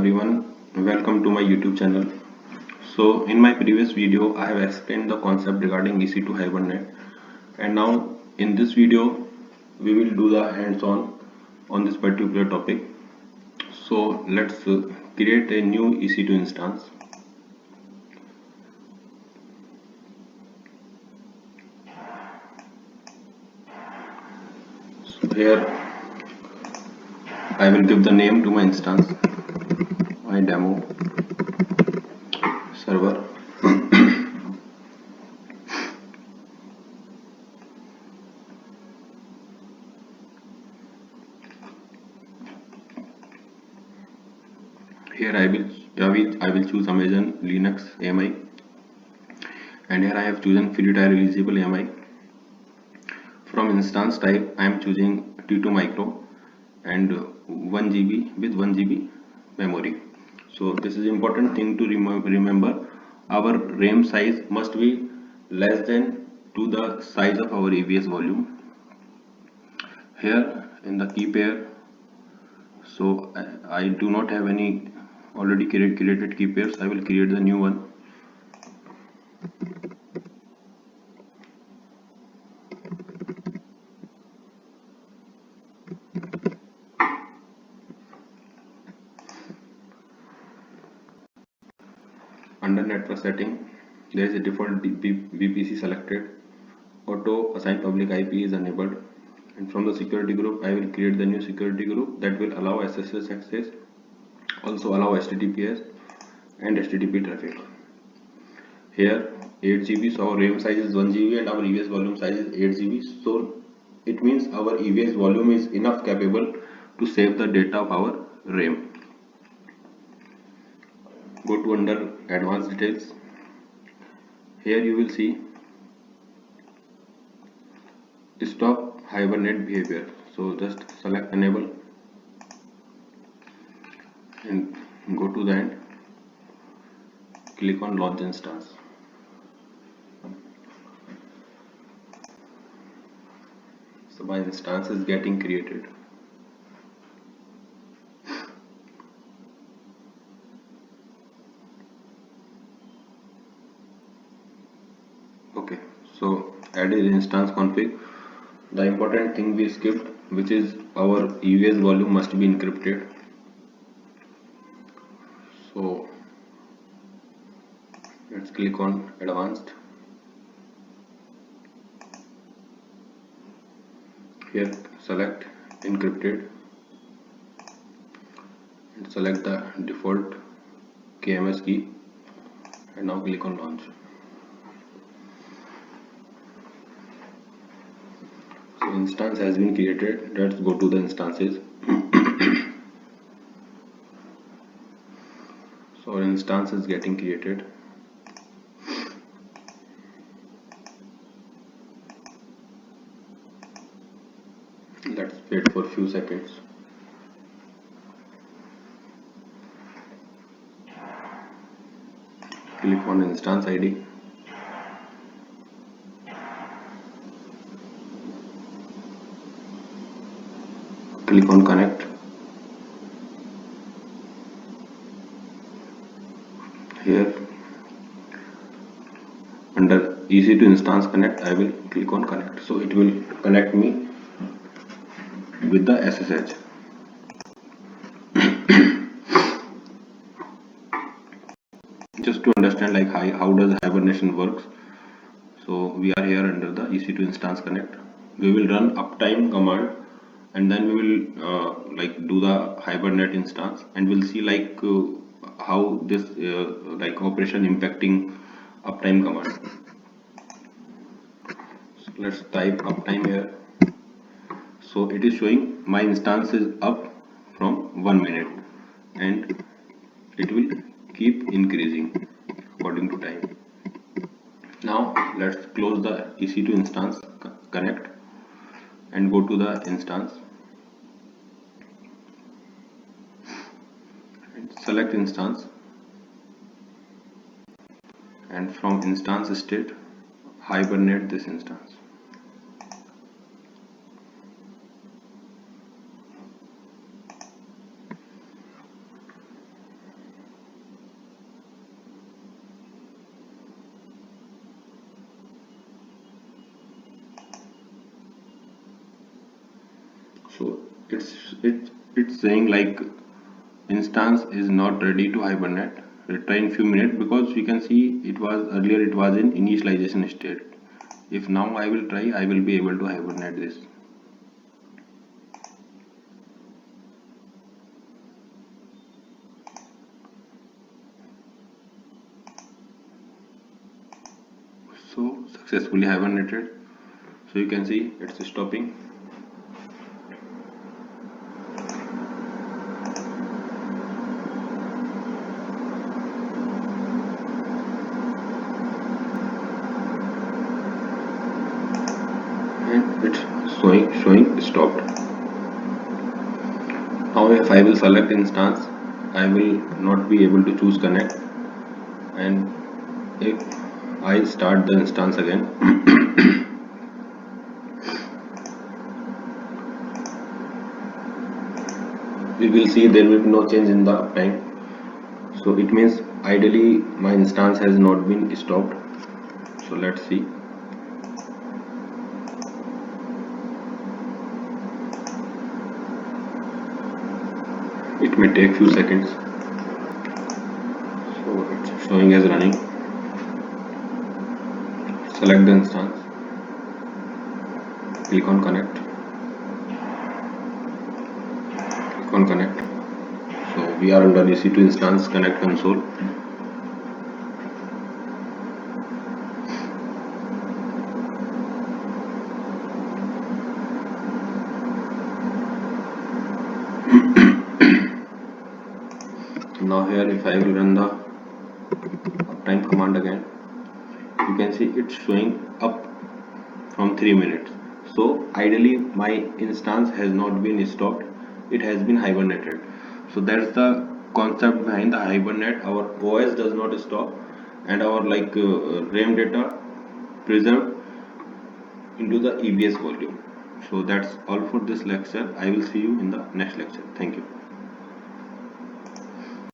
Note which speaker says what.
Speaker 1: everyone, welcome to my YouTube channel. So in my previous video I have explained the concept regarding EC2 Hibernate, and now in this video we will do the hands-on on this particular topic. So let's create a new EC2 instance. So here I will give the name to my instance, my demo server. Here I will choose Amazon Linux AMI, and here I have chosen free tier eligible AMI. From instance type I am choosing T2 micro and 1 GB with 1 GB memory. So this is important thing to remember. Our RAM size must be less than to the size of our EVS volume. Here in the key pair, so I do not have any already created key pairs. I will create the new one. Under network setting, there is a default VPC selected. Auto assign public IP is enabled, and from the security group I will create the new security group that will allow SSH access, also allow HTTPS and HTTP traffic. Here 8 GB, so our RAM size is 1 GB and our EVS volume size is 8 GB. So it means our EVS volume is enough capable to save the data of our RAM. Go to under advanced details. Here you will see stop hibernate behavior. So just select enable and go to the end. Click on launch instance. So my instance is getting created. Okay, so added instance config. The important thing we skipped, which is our EVS volume must be encrypted. So let's click on advanced. Here select encrypted and select the default KMS key, and now click on launch. So instance has been created. Let's go to the instances. So our instance is getting created. Let's wait for a few seconds. Click on instance ID. Click on connect. Here under EC2 instance connect, I will click on connect. So it will connect me with the SSH. Just to understand like how does hibernation works. So we are here under the EC2 instance connect. We will run uptime command, and then we will like do the hibernate instance, and we'll see like how this like operation impacting uptime command. So let's type uptime here. So it is showing my instance is up from 1 minute, and it will keep increasing according to time. Now let's close the EC2 instance connect and go to the instance and select instance, and from instance state hibernate this instance. So it's saying like instance is not ready to hibernate. Retry in few minutes, because we can see it was earlier, it was in initialization state. If now I will try, I will be able to hibernate this. So successfully hibernated. So you can see it's stopping. And it's showing stopped. Now if I will select instance, I will not be able to choose connect, and if I start the instance again, we will see there will be no change in the uptime. So it means ideally my instance has not been stopped. So let's see. It may take few seconds. So it's showing as running. Select the instance, click on connect, click on connect. So we are under EC2 instance connect console. Now here if I will run the uptime command again, you can see it's showing up from 3 minutes. So ideally my instance has not been stopped, it has been hibernated. So that's the concept behind the hibernate. Our OS does not stop, and our RAM data preserved into the EBS volume. So that's all for this lecture. I will see you in the next lecture. Thank you.